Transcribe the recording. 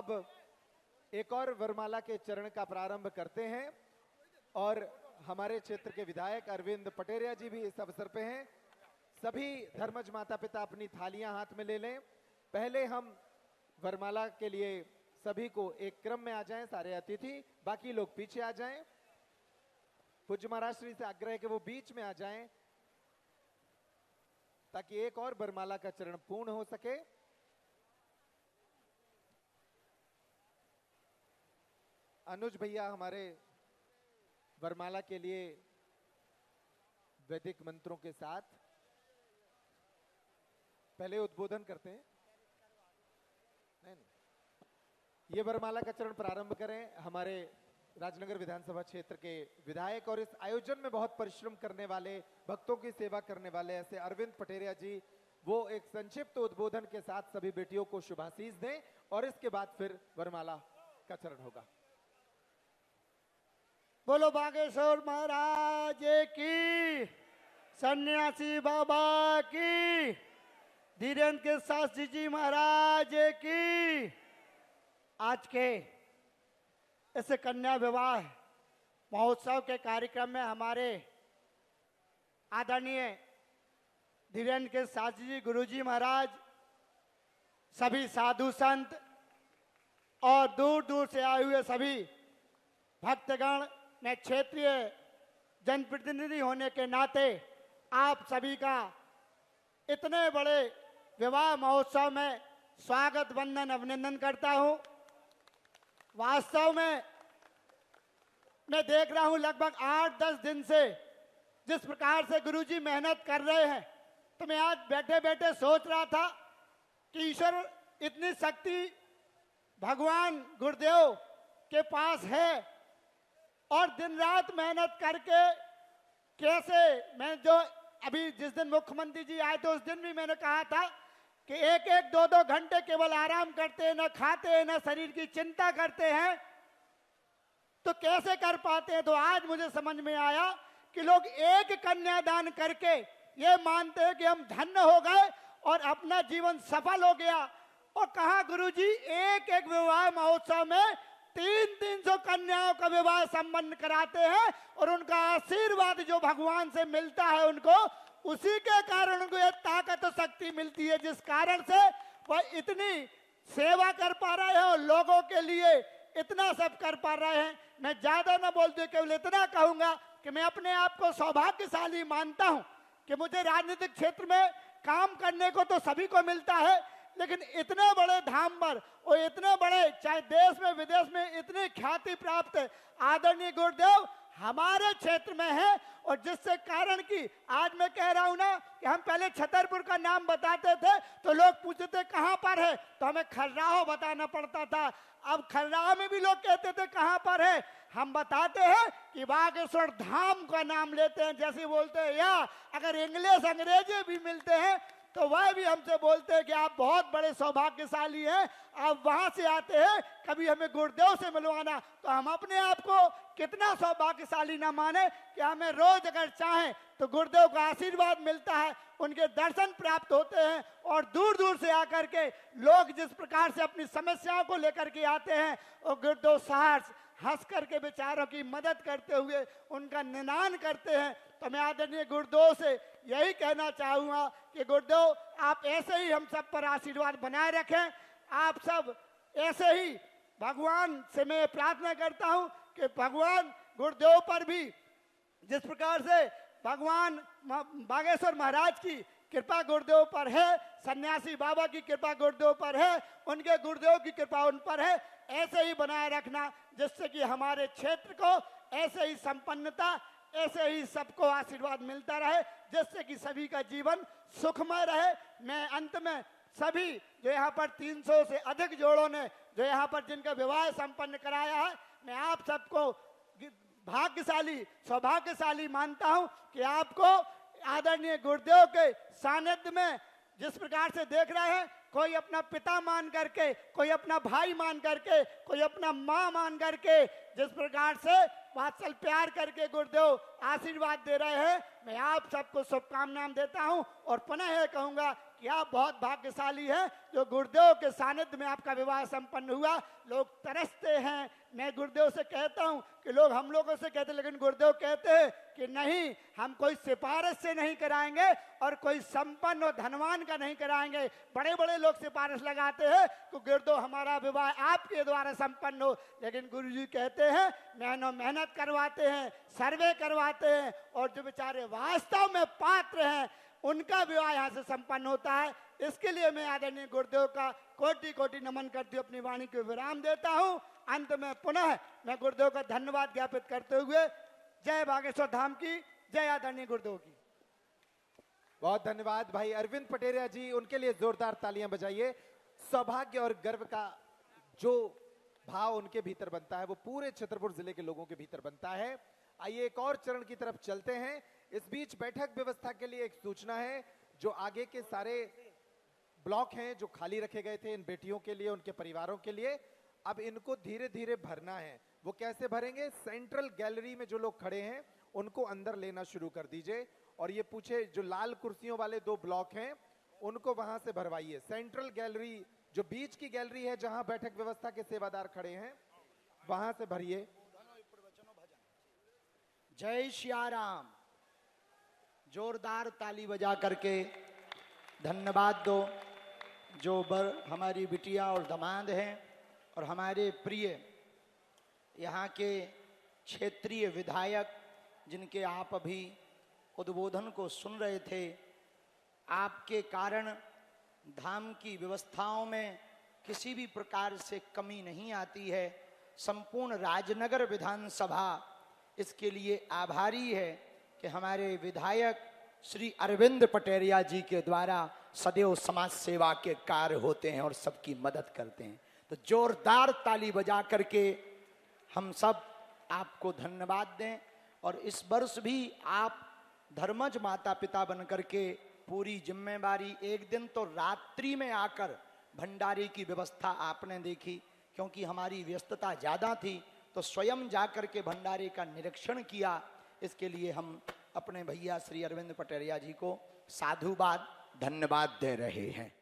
अब एक और वरमाला के चरण का प्रारंभ करते हैं और हमारे क्षेत्र के विधायक अरविंद पटेरिया जी भी इस अवसर पे हैं। सभी धर्मज माता पिता अपनी थालियां हाथ में ले लें। पहले हम वरमाला के लिए सभी को एक क्रम में आ जाएं, सारे अतिथि, बाकी लोग पीछे आ जाएं। पूज्य महाराज श्री से आग्रह है कि वो बीच में आ जाएं ताकि एक और वरमाला का चरण पूर्ण हो सके। अनुज भैया हमारे वरमाला के लिए वैदिक मंत्रों के साथ पहले उद्बोधन करते हैं। नहीं। ये वरमाला का चरण प्रारंभ करें हमारे राजनगर विधानसभा क्षेत्र के विधायक और इस आयोजन में बहुत परिश्रम करने वाले, भक्तों की सेवा करने वाले ऐसे अरविंद पटेरिया जी, वो एक संक्षिप्त उद्बोधन के साथ सभी बेटियों को शुभाशीष दें और इसके बाद फिर वरमाला का चरण होगा। बोलो बागेश्वर महाराज की, सन्यासी बाबा की, धीरेन्द्र के शास्त्री जी महाराज की। आज के इस कन्या विवाह महोत्सव के कार्यक्रम में हमारे आदरणीय धीरेन्द्र के शास्त्री जी गुरुजी महाराज, सभी साधु संत और दूर दूर से आए हुए सभी भक्तगण ने क्षेत्रीय जनप्रतिनिधि होने के नाते आप सभी का इतने बड़े विवाह महोत्सव में स्वागत वंदन अभिनंदन करता हूं। वास्तव में मैं देख रहा हूं लगभग 8-10 दिन से जिस प्रकार से गुरुजी मेहनत कर रहे हैं, तो मैं आज बैठे बैठे सोच रहा था कि ईश्वर इतनी शक्ति भगवान गुरुदेव के पास है और दिन रात मेहनत करके कैसे, मैं जो अभी जिस दिन मुख्यमंत्री जी आए थे उस दिन भी मैंने कहा था कि 1-1, 2-2 घंटे केवल आराम करते हैं, ना खाते हैं, ना शरीर की चिंता करते हैं, तो कैसे कर पाते हैं। तो आज मुझे समझ में आया कि लोग एक कन्यादान करके ये मानते हैं कि हम धन्य हो गए और अपना जीवन सफल हो गया। और कहा गुरुजी एक एक विवाह महोत्सव में 300 कन्याओं का विवाह संपन्न कराते हैं और उनका आशीर्वाद जो भगवान से मिलता है उनको, उसी के कारण उनको यह ताकत और शक्ति मिलती है जिस कारण से वह इतनी सेवा कर पा रहे हैं और लोगों के लिए इतना सब कर पा रहे हैं। मैं ज्यादा ना बोलते, केवल इतना कहूंगा कि मैं अपने आप को सौभाग्यशाली मानता हूं कि मुझे राजनीतिक क्षेत्र में काम करने को तो सभी को मिलता है, लेकिन इतने बड़े धाम पर और इतने बड़े, चाहे देश में विदेश में, इतनी ख्याति प्राप्त आदरणीय गुरुदेव हमारे क्षेत्र में है। और जिससे कारण की आज मैं कह रहा हूं ना कि हम पहले छतरपुर का नाम बताते थे तो लोग पूछते थे कहां पर है, तो हमें खर्राहो बताना पड़ता था। अब खर्राहो में भी लोग कहते थे कहां पर है, हम बताते हैं कि बागेश्वर धाम का नाम लेते हैं जैसे बोलते हैं, या अगर इंग्लिश अंग्रेजी भी मिलते हैं तो वह भी हमसे बोलते हैं कि आप बहुत बड़े सौभाग्यशाली हैं, आप वहां से आते हैं, कभी हमें गुरुदेव से मिलवाना। तो हम अपने आप को कितना सौभाग्यशाली ना माने कि हमें रोज अगर चाहें तो गुरुदेव का आशीर्वाद मिलता है, उनके दर्शन प्राप्त होते हैं। और दूर दूर से आकर के लोग जिस प्रकार से अपनी समस्याओं को लेकर के आते हैं और गुरुदेव साहस हंस करके बेचारों की मदद करते हुए उनका निदान करते हैं। तो मैं आदरणीय गुरुदेव से यही कहना चाहूंगा कि गुरुदेव आप ऐसे ही हम सब पर आशीर्वाद बनाए रखें। आप सब ऐसे ही, भगवान से मैं प्रार्थना करता हूं कि भगवान गुरुदेव पर भी जिस प्रकार से भगवान बागेश्वर महाराज की कृपा गुरुदेव पर है, सन्यासी बाबा की कृपा गुरुदेव पर है, उनके गुरुदेव की कृपा उन पर है, ऐसे ही बनाए रखना जिससे कि हमारे क्षेत्र को ऐसे ही संपन्नता, ऐसे ही सबको आशीर्वाद मिलता रहे, जिससे कि सभी का जीवन सुखमय रहे। मैं अंत में सभी जो यहाँ पर 300 से अधिक जोड़ों ने जो यहाँ पर जिनका विवाह संपन्न कराया है, मैं आप सबको भाग्यशाली, सौभाग्यशाली मानता हूँ कि आपको आदरणीय गुरुदेव के सानिध्य में जिस प्रकार से देख रहे हैं, कोई अपना पिता मान करके, कोई अपना भाई मान करके, कोई अपना माँ मान करके, जिस प्रकार से वात्सल प्यार करके गुरुदेव आशीर्वाद दे रहे हैं। मैं आप सबको शुभकामनाएं देता हूं और पुनः यह कहूंगा कि आप बहुत भाग्यशाली हैं जो गुरुदेव के सानिध्य में आपका विवाह संपन्न हुआ। लोग तरसते हैं, मैं गुरुदेव से कहता हूं कि लोग हम लोगों से कहते, लेकिन गुरुदेव कहते हैं कि नहीं, हम कोई सिफारिश से नहीं कराएंगे और कोई संपन्न और धनवान का नहीं कराएंगे। बड़े बड़े लोग सिफारिश लगाते हैं कि गुरुदेव हमारा विवाह आपके द्वारा संपन्न हो, लेकिन गुरुजी कहते हैं महीनों मेहनत करवाते हैं, सर्वे करवाते हैं, और जो बेचारे वास्तव में पात्र हैं उनका विवाह यहाँ से संपन्न होता है। इसके लिए मैं आदरणीय गुरुदेव का कोटि कोटि नमन करते हुए अपनी वाणी को विराम देता हूँ। अंत में पुनः मैं गुरुदेव का धन्यवाद ज्ञापित करते हुए जय बागेश्वर धाम की, जय आदरणीय गुरुदेव की। बहुत धन्यवाद भाई अरविंद पटेरिया जी, उनके लिए जोरदार तालियां बजाइए। सौभाग्य और गर्व का जो भाव उनके भीतर बनता है वो पूरे छतरपुर जिले के लोगों के भीतर बनता है। आइए एक और चरण की तरफ चलते हैं। इस बीच बैठक व्यवस्था के लिए एक सूचना है, जो आगे के सारे ब्लॉक हैं जो खाली रखे गए थे इन बेटियों के लिए, उनके परिवारों के लिए, अब इनको धीरे धीरे भरना है। वो कैसे भरेंगे? सेंट्रल गैलरी में जो लोग खड़े हैं उनको अंदर लेना शुरू कर दीजिए, और ये पूछे जो लाल कुर्सियों वाले 2 ब्लॉक हैं उनको वहां से भरवाइए। सेंट्रल गैलरी जो बीच की गैलरी है जहां बैठक व्यवस्था के सेवादार खड़े हैं वहां से भरिए। जय श्री राम। जोरदार ताली बजा करके धन्यवाद दो जो हमारी बिटिया और दामाद हैं और हमारे प्रिय यहाँ के क्षेत्रीय विधायक जिनके आप अभी उद्बोधन को सुन रहे थे। आपके कारण धाम की व्यवस्थाओं में किसी भी प्रकार से कमी नहीं आती है। संपूर्ण राजनगर विधानसभा इसके लिए आभारी है कि हमारे विधायक श्री अरविंद पटेरिया जी के द्वारा सदैव समाज सेवा के कार्य होते हैं और सबकी मदद करते हैं। तो जोरदार ताली बजा करके हम सब आपको धन्यवाद दें, और इस वर्ष भी आप धर्मज माता पिता बन करके पूरी जिम्मेवारी, एक दिन तो रात्रि में आकर भंडारे की व्यवस्था आपने देखी, क्योंकि हमारी व्यस्तता ज़्यादा थी तो स्वयं जाकर के भंडारे का निरीक्षण किया। इसके लिए हम अपने भैया श्री अरविंद पटेरिया जी को साधुवाद धन्यवाद दे रहे हैं।